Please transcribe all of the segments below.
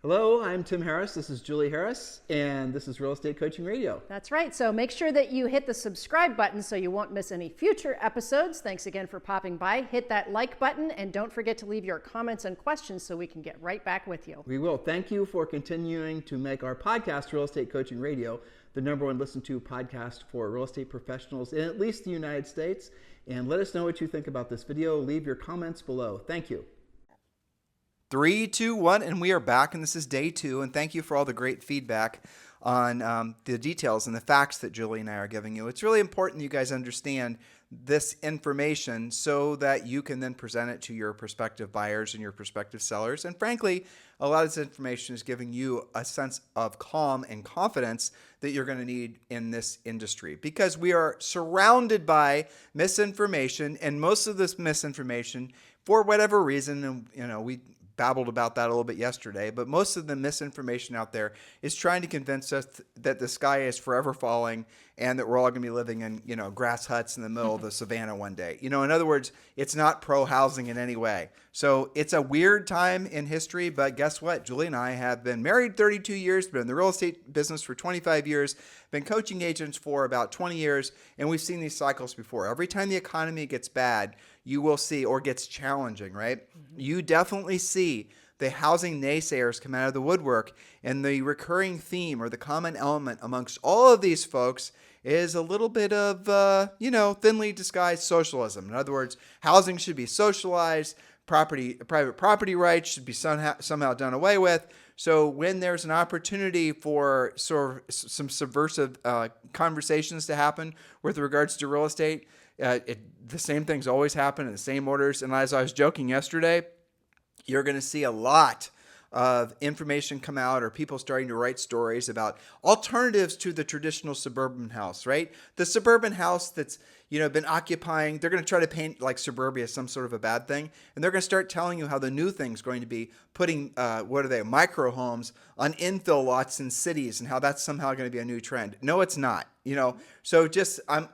Hello, I'm Tim Harris. This is Julie Harris, and this is Real Estate Coaching Radio. That's right. So make sure that you hit the subscribe button so you won't miss any future episodes. Thanks again for popping by. Hit that like button, and don't forget to leave your comments and questions so we can get right back with you. We will. Thank you for continuing to make our podcast, Real Estate Coaching Radio, the #1 listened to podcast for real estate professionals in at least the United States. And let us know what you think about this video. Leave your comments below. Thank you. 3, 2, 1, and we are back, and this is day 2, and thank you for all the great feedback on the details and the facts that Julie and I are giving you. It's really important that you guys understand this information so that you can then present it to your prospective buyers and your prospective sellers. And frankly, a lot of this information is giving you a sense of calm and confidence that you're going to need in this industry, because we are surrounded by misinformation, and most of this misinformation, for whatever reason, and we babbled about that a little bit yesterday, but most of the misinformation out there is trying to convince us that the sky is forever falling and that we're all going to be living in, grass huts in the middle of the savannah one day. In other words, it's not pro-housing in any way. So it's a weird time in history, but guess what? Julie and I have been married 32 years, been in the real estate business for 25 years, been coaching agents for about 20 years, and we've seen these cycles before. Every time the economy gets bad, you will see, or gets challenging, right? Mm-hmm. You definitely see the housing naysayers come out of the woodwork, and the recurring theme or the common element amongst all of these folks is a little bit of, thinly disguised socialism. In other words, housing should be socialized, private property rights should be somehow done away with. So when there's an opportunity for sort of some subversive conversations to happen with regards to real estate, the same things always happen in the same orders. And as I was joking yesterday, you're going to see a lot of information come out, or people starting to write stories about alternatives to the traditional suburban house, right? The suburban house that's, been occupying, they're going to try to paint like suburbia as some sort of a bad thing. And they're going to start telling you how the new thing's going to be putting, micro homes on infill lots in cities, and how that's somehow going to be a new trend. No, it's not, So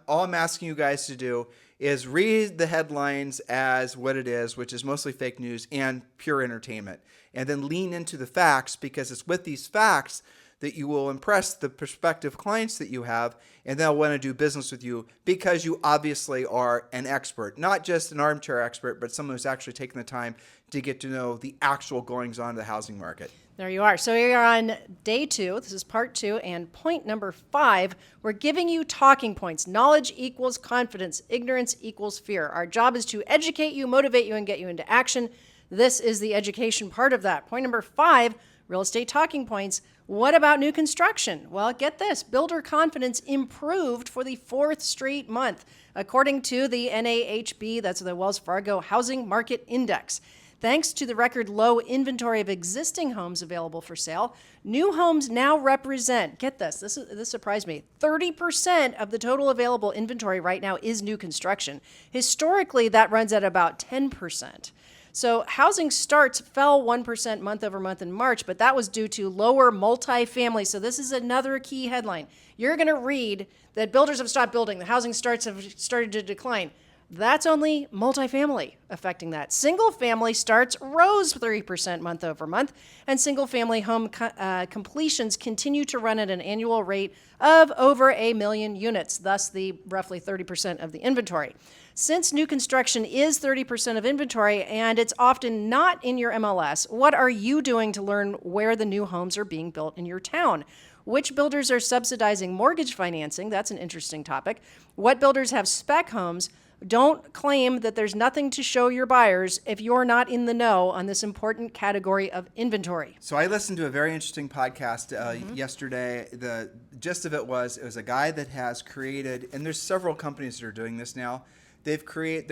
all I'm asking you guys to do is read the headlines as what it is, which is mostly fake news and pure entertainment. And then lean into the facts, because it's with these facts that you will impress the prospective clients that you have, and they'll want to do business with you because you obviously are an expert, not just an armchair expert, but someone who's actually taken the time to get to know the actual goings on of the housing market. There you are. So we are on day 2. This is part 2, and point number 5. We're giving you talking points. Knowledge equals confidence. Ignorance equals fear. Our job is to educate you, motivate you, and get you into action. This is the education part of that. Point number 5, real estate talking points. What about new construction? Well, get this. Builder confidence improved for the 4th straight month, according to the NAHB, that's the Wells Fargo Housing Market Index. Thanks to the record low inventory of existing homes available for sale, new homes now represent, get this surprised me, 30% of the total available inventory right now is new construction. Historically, that runs at about 10%. So housing starts fell 1% month over month in March, but that was due to lower multifamily. So this is another key headline. You're going to read that builders have stopped building, the housing starts have started to decline. That's only multifamily affecting that. Single family starts rose 3% month over month, and single family home completions continue to run at an annual rate of over 1 million units, thus the roughly 30% of the inventory. Since new construction is 30% of inventory and it's often not in your MLS, what are you doing to learn where the new homes are being built in your town? Which builders are subsidizing mortgage financing? That's an interesting topic. What builders have spec homes? Don't claim that there's nothing to show your buyers if you're not in the know on this important category of inventory. So I listened to a very interesting podcast yesterday. The gist of it was a guy that has created, and there's several companies that are doing this now. They're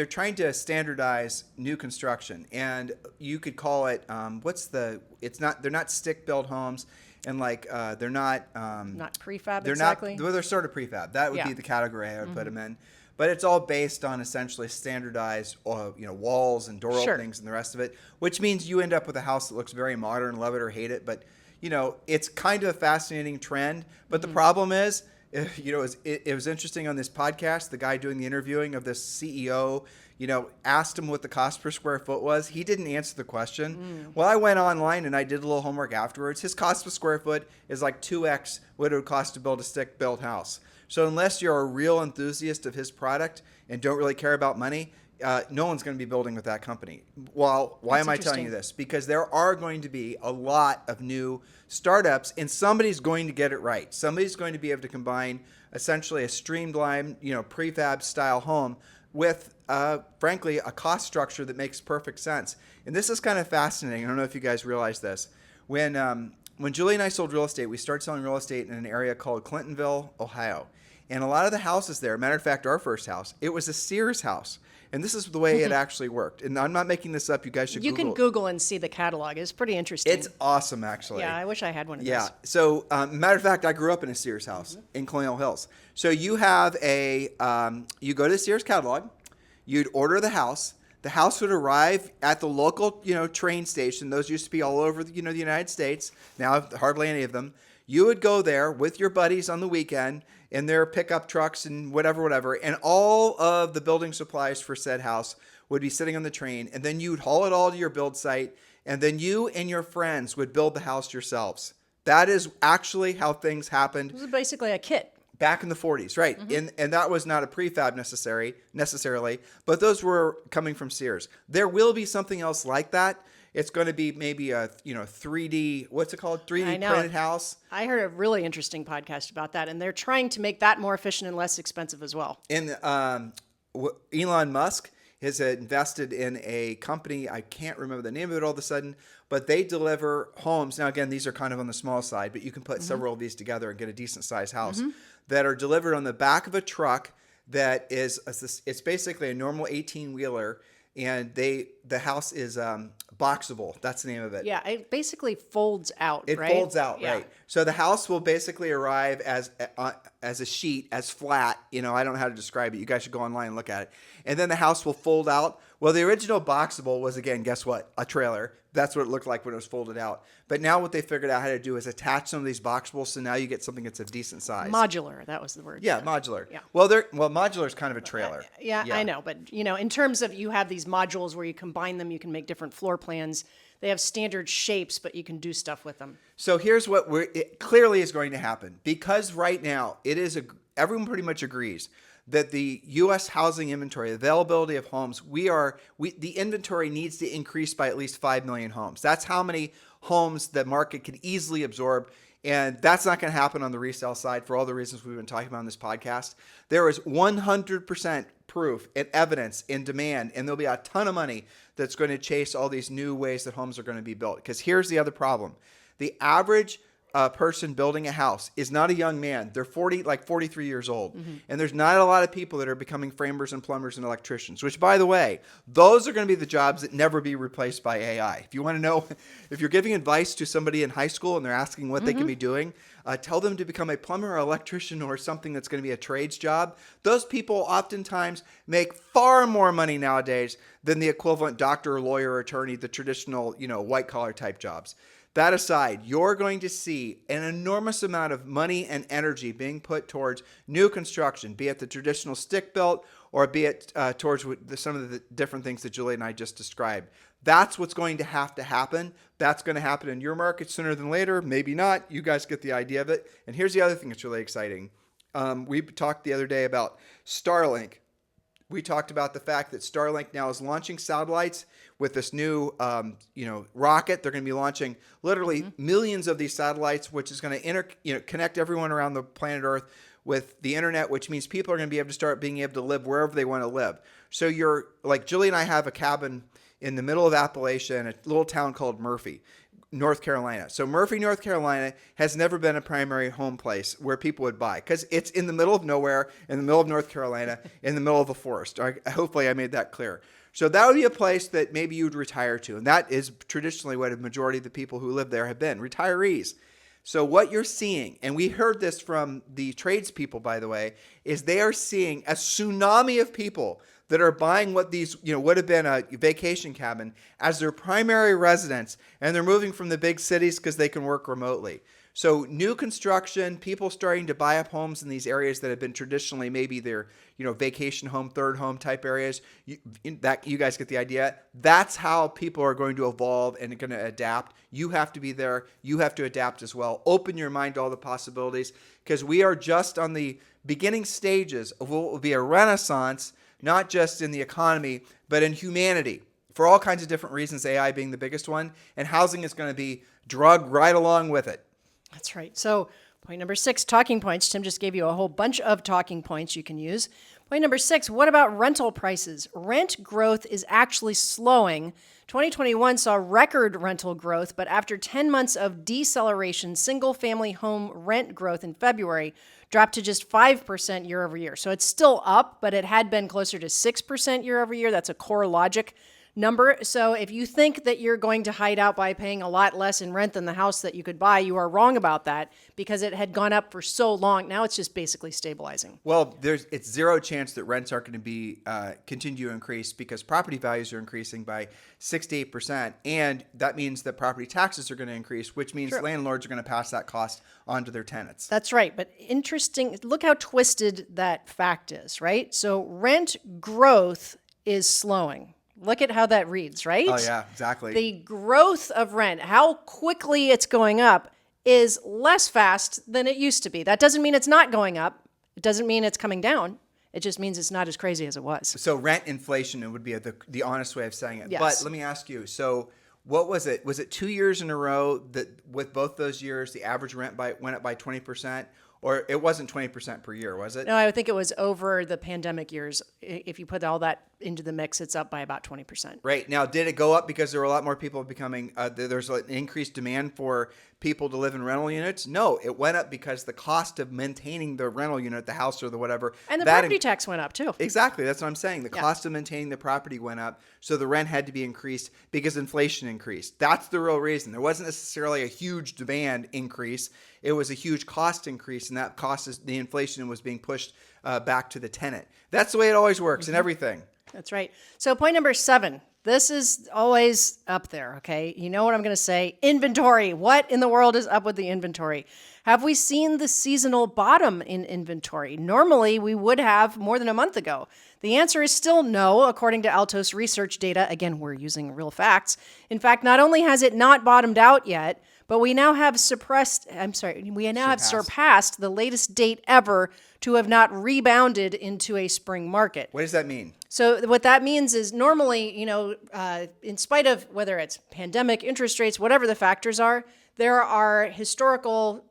trying to standardize new construction, and you could call it they're not stick built homes, and they're not prefab. They're exactly. They're sort of prefab. That would be the category I would put them in. But it's all based on essentially standardized, walls and door openings and the rest of it, which means you end up with a house that looks very modern, love it or hate it. But, it's kind of a fascinating trend. But the problem is It was interesting on this podcast. The guy doing the interviewing of this CEO, asked him what the cost per square foot was. He didn't answer the question. Well, I went online and I did a little homework afterwards. His cost per square foot is like 2x what it would cost to build a stick-built house. So unless you're a real enthusiast of his product and don't really care about money, no one's going to be building with that company. Well, why am I telling you this? Because there are going to be a lot of new startups, and somebody's going to get it right. Somebody's going to be able to combine essentially a streamlined, prefab style home with, frankly, a cost structure that makes perfect sense. And this is kind of fascinating. I don't know if you guys realize this. When Julie and I sold real estate, we started selling real estate in an area called Clintonville, Ohio. And a lot of the houses there, matter of fact, our first house, it was a Sears house. And this is the way it actually worked. And I'm not making this up. You guys should Google it. You can Google and see the catalog. It's pretty interesting. It's awesome, actually. Yeah, I wish I had one of those. Yeah. So, matter of fact, I grew up in a Sears house in Colonial Hills. So you have you go to the Sears catalog, you'd order the house. The house would arrive at the local, train station. Those used to be all over, the United States. Now, hardly any of them. You would go there with your buddies on the weekend in their pickup trucks and whatever, and all of the building supplies for said house would be sitting on the train, and then you'd haul it all to your build site, and then you and your friends would build the house yourselves. That is actually how things happened. This is basically a kit. Back in the 40s, right? And that was not a prefab necessarily, but those were coming from Sears. There will be something else like that. It's going to be maybe a 3D, what's it called? 3D printed house. I heard a really interesting podcast about that, and they're trying to make that more efficient and less expensive as well. And Elon Musk has invested in a company, I can't remember the name of it all of a sudden, but they deliver homes. Now, again, these are kind of on the small side, but you can put several of these together and get a decent sized house that are delivered on the back of a truck that is, it's basically a normal 18-wheeler. And the house is boxable. That's the name of it. Yeah, it basically folds out, right? It folds out, right. So the house will basically arrive as a sheet, as flat. I don't know how to describe it. You guys should go online and look at it. And then the house will fold out. Well, the original boxable was, again, guess what? A trailer. That's what it looked like when it was folded out. But now what they figured out how to do is attach some of these boxables, so now you get something that's of decent size. Modular, that was the word. Yeah, modular. Yeah. Well, modular is kind of a trailer. Yeah, I know. But, in terms of you have these modules where you combine them, you can make different floor plans. They have standard shapes, but you can do stuff with them. So here's what it clearly is going to happen. Because right now, everyone pretty much agrees that the U.S. housing inventory, availability of homes, the inventory needs to increase by at least 5 million homes. That's how many homes the market can easily absorb. And that's not going to happen on the resale side for all the reasons we've been talking about on this podcast. There is 100% proof and evidence in demand, and there'll be a ton of money that's going to chase all these new ways that homes are going to be built. Because here's the other problem. The average person building a house is not a young man. They're 43 years old. And there's not a lot of people that are becoming framers and plumbers and electricians, which, by the way, those are going to be the jobs that never be replaced by AI. If you want to know, if you're giving advice to somebody in high school and they're asking what they can be doing, tell them to become a plumber or electrician or something that's going to be a trades job. Those people oftentimes make far more money nowadays than the equivalent doctor, lawyer, attorney, the traditional, white collar type jobs. That aside, you're going to see an enormous amount of money and energy being put towards new construction, be it the traditional stick built or be it towards some of the different things that Julie and I just described. That's what's going to happen. That's going to happen in your market sooner than later. Maybe not. You guys get the idea of it. And here's the other thing that's really exciting. We talked the other day about Starlink. We talked about the fact that Starlink now is launching satellites with this new, rocket. They're going to be launching literally millions of these satellites, which is going to connect everyone around the planet Earth with the internet, which means people are going to be able to start being able to live wherever they want to live. So you're like Julie and I have a cabin in the middle of Appalachia in a little town called Murphy, North Carolina. So Murphy, North Carolina has never been a primary home place where people would buy because it's in the middle of nowhere, in the middle of North Carolina, in the middle of a forest. Hopefully I made that clear. So that would be a place that maybe you'd retire to. And that is traditionally what a majority of the people who live there have been, retirees. So what you're seeing, and we heard this from the tradespeople, by the way, is they are seeing a tsunami of people that are buying what these, would have been a vacation cabin as their primary residence, and they're moving from the big cities because they can work remotely. So new construction, people starting to buy up homes in these areas that have been traditionally maybe their, vacation home, third home type areas. You guys get the idea. That's how people are going to evolve and going to adapt. You have to be there. You have to adapt as well. Open your mind to all the possibilities, because we are just on the beginning stages of what will be a renaissance, not just in the economy, but in humanity, for all kinds of different reasons, AI being the biggest one, and housing is going to be drugged right along with it. That's right. So point number 6, talking points. Tim just gave you a whole bunch of talking points you can use. Point number 6, what about rental prices? Rent growth is actually slowing. 2021 saw record rental growth, but after 10 months of deceleration, single-family home rent growth in February dropped to just 5% year over year. So it's still up, but it had been closer to 6% year over year. That's a core logic number. So if you think that you're going to hide out by paying a lot less in rent than the house that you could buy, you are wrong about that, because it had gone up for so long. Now it's just basically stabilizing. Well, it's zero chance that rents aren't going to be continue to increase, because property values are increasing by 6 to 8%, and that means that property taxes are going to increase, which means landlords are going to pass that cost on to their tenants. That's right. But interesting, look how twisted that fact is, right? So rent growth is slowing. Look at how that reads, right? Oh, yeah, exactly. The growth of rent, how quickly it's going up, is less fast than it used to be. That doesn't mean it's not going up. It doesn't mean it's coming down. It just means it's not as crazy as it was. So rent inflation would be the honest way of saying it. Yes. But let me ask you, so what was it? Was it 2 years in a row that with both those years, the average rent went up by 20%? Or it wasn't 20% per year, was it? No, I think it was over the pandemic years. If you put all that into the mix, it's up by about 20%. Right. Now, did it go up because there were a lot more people becoming, there's an increased demand for people to live in rental units? No, it went up because the cost of maintaining the rental unit, the house or the whatever. And the property tax went up too. Exactly. That's what I'm saying. The cost of maintaining the property went up. So the rent had to be increased because inflation increased. That's the real reason. There wasn't necessarily a huge demand increase. It was a huge cost increase, and that the inflation was being pushed back to the tenant. That's the way it always works in everything. That's right. So point number 7, this is always up there, okay? You know what I'm going to say. Inventory. What in the world is up with the inventory? Have we seen the seasonal bottom in inventory? Normally, we would have more than a month ago. The answer is still no, according to Altos research data. Again, we're using real facts. In fact, not only has it not bottomed out yet, but we now have surpassed the latest date ever to have not rebounded into a spring market. What does that mean? So what that means is normally, in spite of whether it's pandemic, interest rates, whatever the factors are, there are historical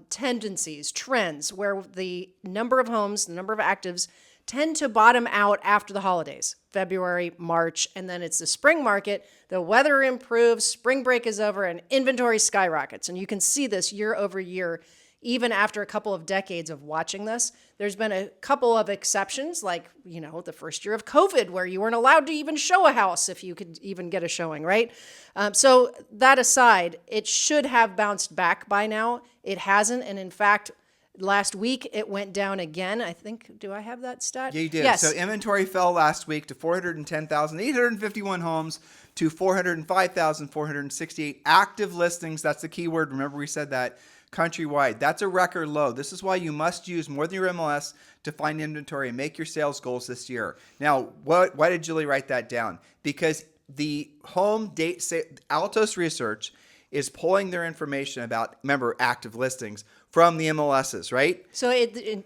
tendencies, trends, where the number of homes, the number of actives tend to bottom out after the holidays, February, March, and then it's the spring market. The weather improves, spring break is over, and inventory skyrockets. And you can see this year over year, even after a couple of decades of watching this. There's been a couple of exceptions, like, the first year of COVID, where you weren't allowed to even show a house if you could even get a showing, right? So that aside, it should have bounced back by now. It hasn't, and in fact, last week, it went down again. I think, do I have that stat? Yeah, you did. Yes. So inventory fell last week to 410,851 homes to 405,468 active listings. That's the key word. Remember, we said that countrywide. That's a record low. This is why you must use more than your MLS to find inventory and make your sales goals this year. Now, why did Julie write that down? Because the Altos research is pulling their information about, remember, active listings from the MLSs, right? So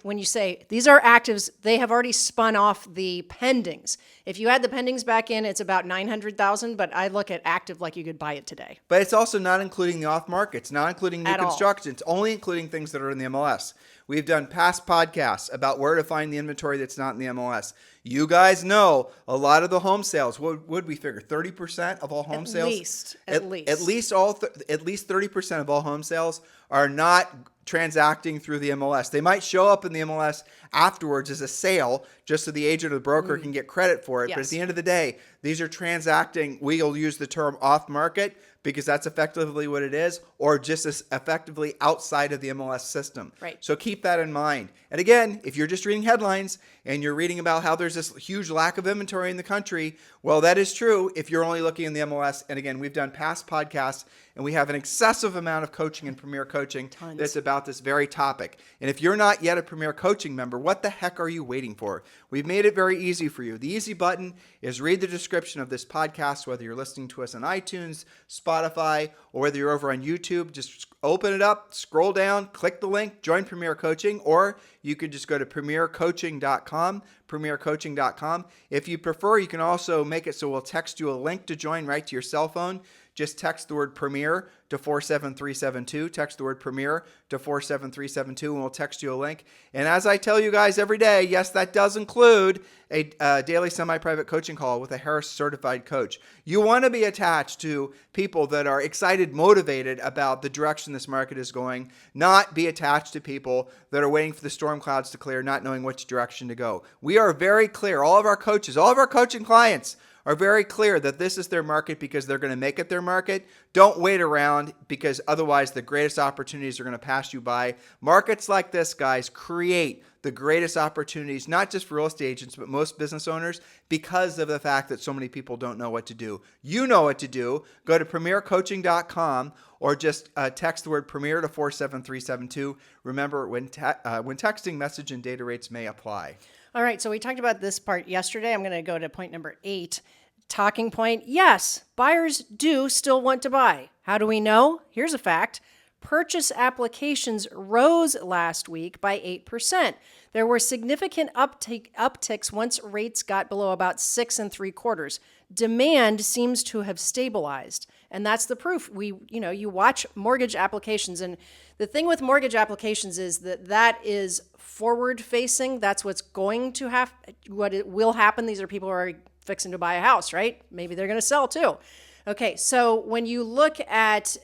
when you say these are actives, they have already spun off the pendings. If you add the pendings back in, it's about 900,000, but I look at active like you could buy it today. But it's also not including the off market. It's not including new construction. It's only including things that are in the MLS. We've done past podcasts about where to find the inventory that's not in the MLS. You guys know a lot of the home sales. What would we figure? 30% of all home sales? At least. At least 30% of all home sales are not transacting through the MLS. They might show up in the MLS afterwards as a sale just so the agent or the broker can get credit for it. But at the end of the day, these are transacting, we'll use the term off market because that's effectively what it is, or just as effectively outside of the MLS system. Right. So keep that in mind. And again, if you're just reading headlines and you're reading about how there's this huge lack of inventory in the country, well, that is true if you're only looking in the MLS. And again, we've done past podcasts and we have an excessive amount of coaching and Premier Coaching that's about this very topic. And if you're not yet a Premier Coaching member, what the heck are you waiting for? We've made it very easy for you. The easy button is read the description of this podcast, whether you're listening to us on iTunes, Spotify, or whether you're over on YouTube. Just open it up, scroll down, click the link, join Premier Coaching, or you could just go to premiercoaching.com, premiercoaching.com. If you prefer, you can also make it so we'll text you a link to join right to your cell phone. Just text the word Premier to 47372. Text the word Premier to 47372 and we'll text you a link. And as I tell you guys every day, yes, that does include a daily semi-private coaching call with a Harris certified coach. You want to be attached to people that are excited, motivated about the direction this market is going, not be attached to people that are waiting for the storm clouds to clear, not knowing which direction to go. We are very clear. All of our coaches, all of our coaching clients are very clear that this is their market because they're going to make it their market. Don't wait around because otherwise the greatest opportunities are going to pass you by. Markets like this, guys, create the greatest opportunities, not just for real estate agents, but most business owners because of the fact that so many people don't know what to do. You know what to do. Go to premiercoaching.com or just text the word Premier to 47372. Remember, when texting, message and data rates may apply. All right, so we talked about this part yesterday. I'm going to go to point number 8. Talking point, yes, buyers do still want to buy. How do we know? Here's a fact. Purchase applications rose last week by 8%. There were significant upticks once rates got below about 6 3/4. Demand seems to have stabilized, and that's the proof. You watch mortgage applications, and the thing with mortgage applications is that is forward facing. That's what's going to what it will happen. These are people who are fixing to buy a house, right? Maybe they're going to sell too. Okay, so when you look at,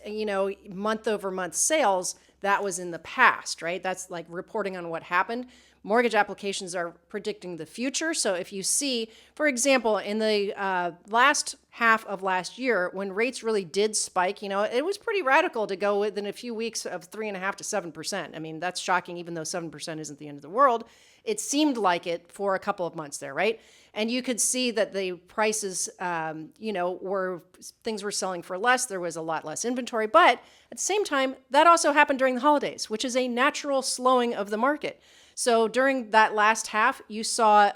month over month sales, that was in the past, right? That's like reporting on what happened. Mortgage applications are predicting the future. So if you see, for example, in the last half of last year, when rates really did spike, it was pretty radical to go within a few weeks of 3.5% to 7%. I mean, that's shocking, even though 7% isn't the end of the world. It seemed like it for a couple of months there, right? And you could see that the prices, things were selling for less. There was a lot less inventory. But at the same time, that also happened during the holidays, which is a natural slowing of the market. So during that last half, you saw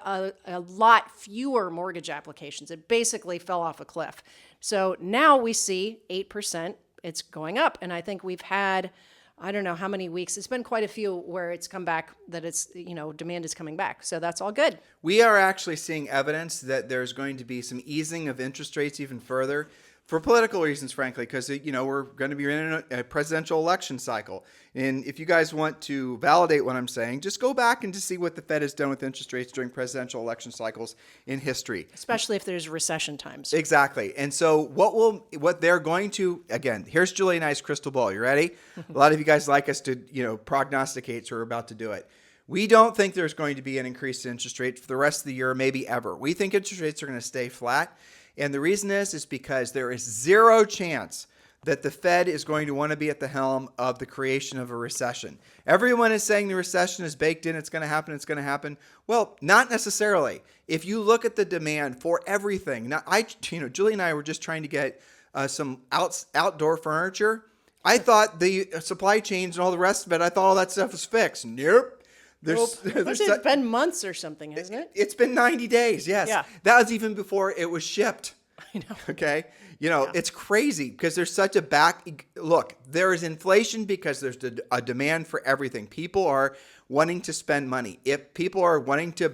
a lot fewer mortgage applications. It basically fell off a cliff. So now we see 8%. It's going up. And I think we've had, I don't know how many weeks. It's been quite a few where it's come back, that it's, demand is coming back. So that's all good. We are actually seeing evidence that there's going to be some easing of interest rates even further for political reasons, frankly, because, we're going to be in a presidential election cycle. And if you guys want to validate what I'm saying, just go back and just see what the Fed has done with interest rates during presidential election cycles in history. Especially if there's recession times. Exactly. And so what they're going to, again, here's Julie and I's crystal ball. You ready? A lot of you guys like us to, prognosticate, so we're about to do it. We don't think there's going to be an increase in interest rates for the rest of the year, maybe ever. We think interest rates are going to stay flat. And the reason is because there is zero chance that the Fed is going to want to be at the helm of the creation of a recession. Everyone is saying the recession is baked in, it's going to happen. Well, not necessarily. If you look at the demand for everything. Now, Julie and I were just trying to get some outdoor furniture. I thought the supply chains and all the rest of it, I thought all that stuff was fixed. Nope. It's been months or something, hasn't it? It's been 90 days, yes. Yeah. That was even before it was shipped. I know. Okay? It's crazy because there's such look, there is inflation because there's a demand for everything. People are wanting to spend money. If people are wanting to,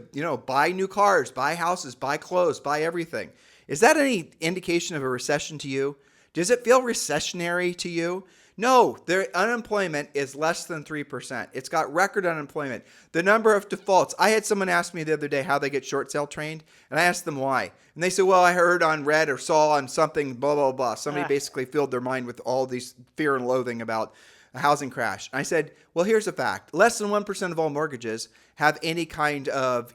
buy new cars, buy houses, buy clothes, buy everything. Is that any indication of a recession to you? Does it feel recessionary to you? No, their unemployment is less than 3%. It's got record unemployment. The number of defaults. I had someone ask me the other day how they get short sale trained, and I asked them why. And they said, well, I heard on read or saw on something, blah, blah, blah. Somebody basically filled their mind with all these fear and loathing about a housing crash. And I said, well, here's a fact. Less than 1% of all mortgages have any kind of,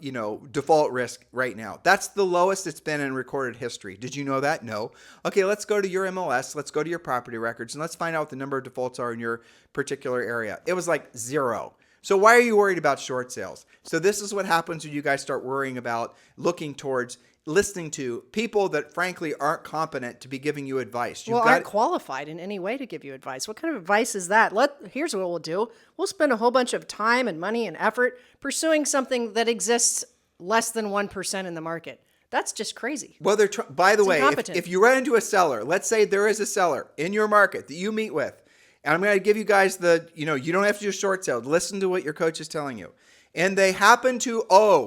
default risk right now. That's the lowest it's been in recorded history. Did you know that? No. Okay, let's go to your MLS. Let's go to your property records and let's find out what the number of defaults are in your particular area. It was like 0. So why are you worried about short sales? So this is what happens when you guys start worrying about looking towards listening to people that frankly aren't competent to be giving you advice. Aren't qualified in any way to give you advice. What kind of advice is that? Here's what we'll do. We'll spend a whole bunch of time and money and effort pursuing something that exists less than 1% in the market. That's just crazy. Well, by the way, if you run into a seller, let's say there is a seller in your market that you meet with, and I'm going to give you guys you don't have to do a short sale. Listen to what your coach is telling you. And they happen to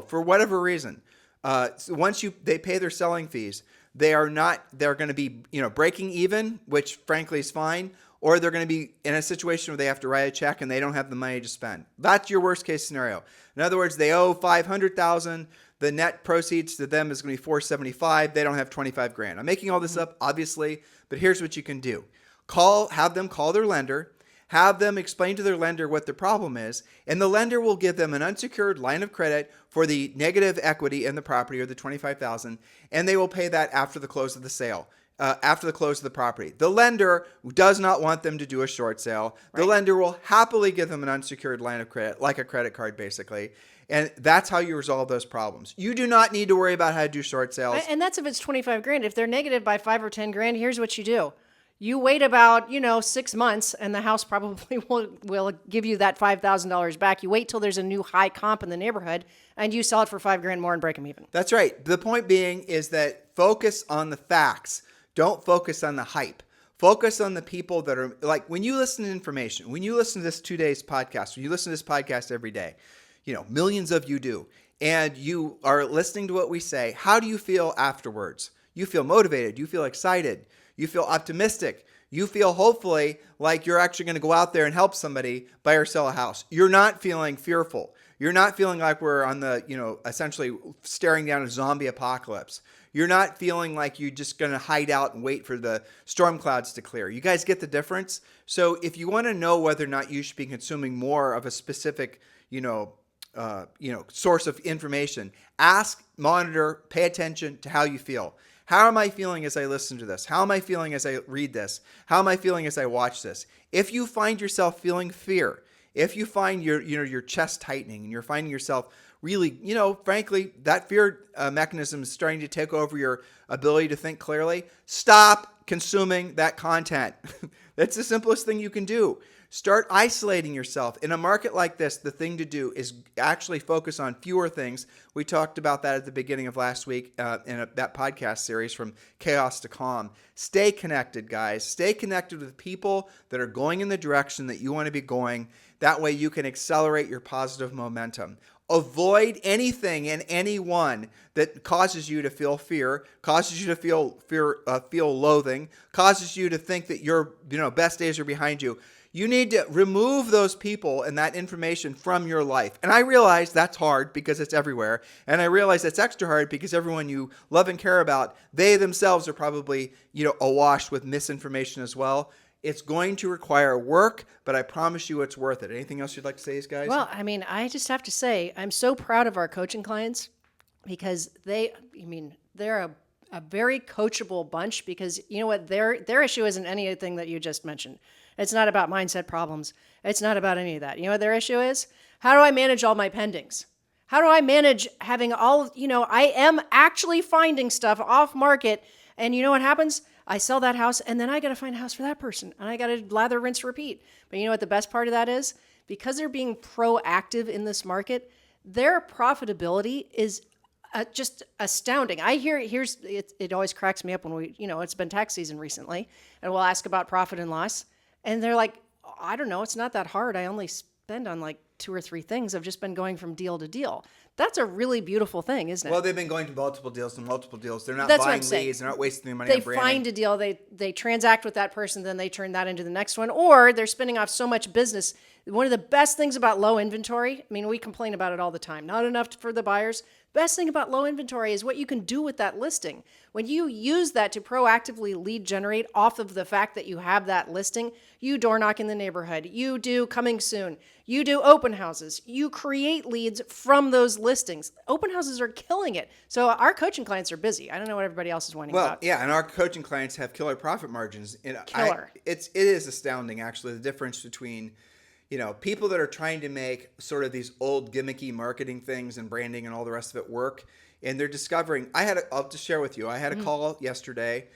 for whatever reason, so once they pay their selling fees, they're going to be, breaking even, which frankly is fine, or they're going to be in a situation where they have to write a check and they don't have the money to spend. That's your worst case scenario. In other words, they owe $500,000. The net proceeds to them is going to be $475,000. They don't have $25,000. I'm making all this up, obviously, but here's what you can do. Have them call their lender, have them explain to their lender what the problem is, and the lender will give them an unsecured line of credit for the negative equity in the property or the $25,000, and they will pay that after the close of the sale, after the close of the property. The lender does not want them to do a short sale. The lender will happily give them an unsecured line of credit, like a credit card basically, and that's how you resolve those problems. You do not need to worry about how to do short sales. And that's if it's $25,000. If they're negative by $5,000 or $10,000, here's what you do. You wait about, 6 months and the house probably will give you that $5,000 back. You wait till there's a new high comp in the neighborhood and you sell it for $5,000 more and break them even. That's right. The point being is that focus on the facts. Don't focus on the hype. Focus on the people that are like, when you listen to information, when you listen to this 2 days podcast, when you listen to this podcast every day, millions of you do, and you are listening to what we say, how do you feel afterwards? You feel motivated. You feel excited. You feel optimistic. You feel hopefully like you're actually going to go out there and help somebody buy or sell a house. You're not feeling fearful. You're not feeling like we're on the, essentially staring down a zombie apocalypse. You're not feeling like you're just going to hide out and wait for the storm clouds to clear. You guys get the difference? So if you want to know whether or not you should be consuming more of a specific, source of information, ask, monitor, pay attention to how you feel. How am I feeling as I listen to this? How am I feeling as I read this? How am I feeling as I watch this? If you find yourself feeling fear, if you find your chest tightening and you're finding yourself really, frankly, that fear mechanism is starting to take over your ability to think clearly, stop consuming that content. That's the simplest thing you can do. Start isolating yourself. In a market like this, the thing to do is actually focus on fewer things. We talked about that at the beginning of last week in that podcast series, From Chaos to Calm. Stay connected, guys. Stay connected with people that are going in the direction that you want to be going. That way you can accelerate your positive momentum. Avoid anything and anyone that causes you to feel fear, causes you to feel loathing, causes you to think that your best days are behind you. You need to remove those people and that information from your life. And I realize that's hard because it's everywhere. And I realize it's extra hard because everyone you love and care about, they themselves are probably, awash with misinformation as well. It's going to require work, but I promise you it's worth it. Anything else you'd like to say, guys? Well, I just have to say, I'm so proud of our coaching clients because they're a very coachable bunch because you know what? Their issue isn't anything that you just mentioned. It's not about mindset problems. It's not about any of that. You know what their issue is? How do I manage all my pendings? How do I manage having I am actually finding stuff off market. And you know what happens? I sell that house and then I got to find a house for that person. And I got to lather, rinse, repeat. But you know what the best part of that is? Because they're being proactive in this market, their profitability is just astounding. It always cracks me up when it's been tax season recently and we'll ask about profit and loss. And they're like, I don't know, it's not that hard. I only spend on like 2 or 3 things. I've just been going from deal to deal. That's a really beautiful thing, isn't it? Well, they've been going to multiple deals and multiple deals. They're not buying leads. They're not wasting their money on branding. They find a deal. They transact with that person. Then they turn that into the next one. Or they're spinning off so much business. One of the best things about low inventory, we complain about it all the time. Not enough for the buyers. Best thing about low inventory is what you can do with that listing. When you use that to proactively lead generate off of the fact that you have that listing, you door knock in the neighborhood, you do coming soon, you do open houses, you create leads from those listings. Open houses are killing it. So our coaching clients are busy. I don't know what everybody else is whining about. Yeah, and our coaching clients have killer profit margins. Killer. It is astounding, actually, the difference between people that are trying to make sort of these old gimmicky marketing things and branding and all the rest of it work. And they're discovering, I'll just share with you, I had a call yesterday.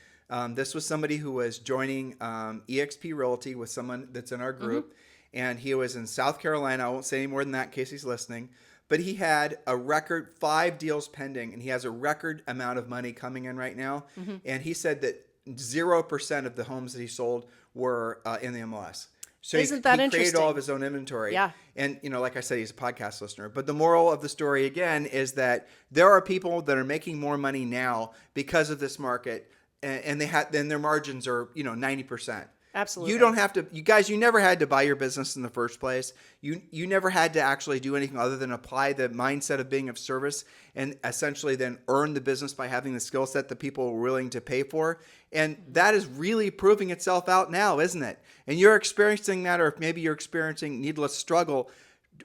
This was somebody who was joining eXp Realty with someone that's in our group. And he was in South Carolina. I won't say any more than that in case he's listening. But he had a record 5 deals pending, and he has a record amount of money coming in right now. And he said that 0% of the homes that he sold were in the MLS. So Isn't that he interesting? created all of his own inventory. Yeah. And, like I said, he's a podcast listener. But the moral of the story, again, is that there are people that are making more money now because of this market, and then their margins are, 90%. Absolutely. You don't have to, you never had to buy your business in the first place. You never had to actually do anything other than apply the mindset of being of service and essentially then earn the business by having the skill set that people are willing to pay for. And that is really proving itself out now, isn't it? And you're experiencing that, or if maybe you're experiencing needless struggle,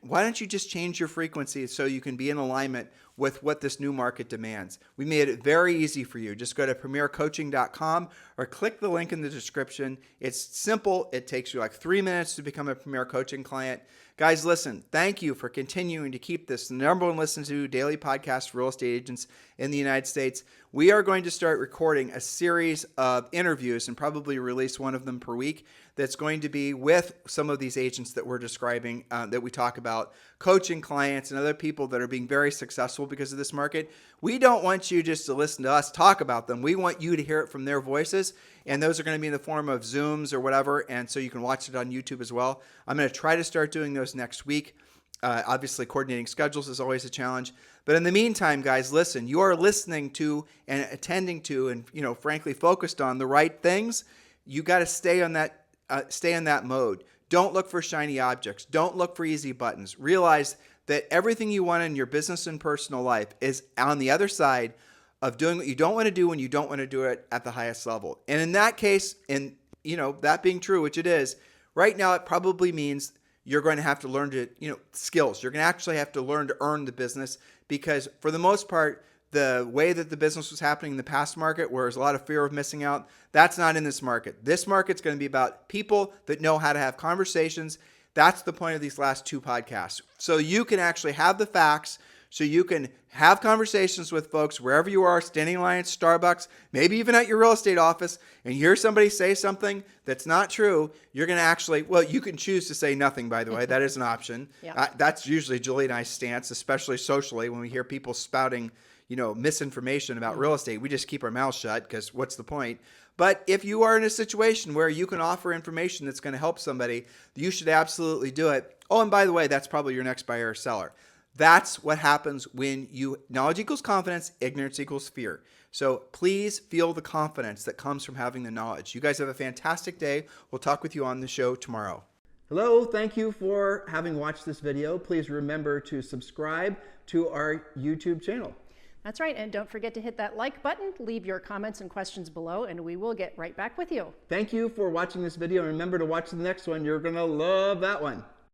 why don't you just change your frequency so you can be in alignment with what this new market demands? We made it very easy for you. Just go to premiercoaching.com or click the link in the description. It's simple. It takes you like 3 minutes to become a Premier Coaching client. Guys, listen, thank you for continuing to keep this the number one listen to daily podcast for real estate agents in the United States. We are going to start recording a series of interviews and probably release one of them per week that's going to be with some of these agents that we're describing, that we talk about, coaching clients and other people that are being very successful because of this market. We don't want you just to listen to us talk about them. We want you to hear it from their voices, and those are going to be in the form of Zooms or whatever, and so you can watch it on YouTube as well. I'm going to try to start doing those next week. Obviously, coordinating schedules is always a challenge. But in the meantime, guys, listen, you are listening to and attending to and, frankly, focused on the right things. You got to stay on that. Stay in that mode. Don't look for shiny objects. Don't look for easy buttons. Realize that everything you want in your business and personal life is on the other side of doing what you don't want to do when you don't want to do it at the highest level. And in that case, and that being true, which it is, right now it probably means you're going to have to learn to, skills. You're going to actually have to learn to earn the business, because for the most part, the way that the business was happening in the past market, where there's a lot of fear of missing out, that's not in this market. This market's going to be about people that know how to have conversations. That's the point of these last 2 podcasts. So you can actually have the facts, so you can have conversations with folks wherever you are, standing in line at Starbucks, maybe even at your real estate office, and you hear somebody say something that's not true. You're going to actually, you can choose to say nothing, by the way. That is an option. Yeah. That's usually Julie and I's stance, especially socially, when we hear people spouting misinformation about real estate. We just keep our mouths shut, because what's the point? But if you are in a situation where you can offer information that's going to help somebody, you should absolutely do it. Oh, and by the way, that's probably your next buyer or seller. That's what happens when knowledge equals confidence, ignorance equals fear. So please feel the confidence that comes from having the knowledge. You guys have a fantastic day. We'll talk with you on the show tomorrow. Hello, thank you for having watched this video. Please remember to subscribe to our YouTube channel. That's right. And don't forget to hit that like button, leave your comments and questions below, and we will get right back with you. Thank you for watching this video. And remember to watch the next one. You're going to love that one.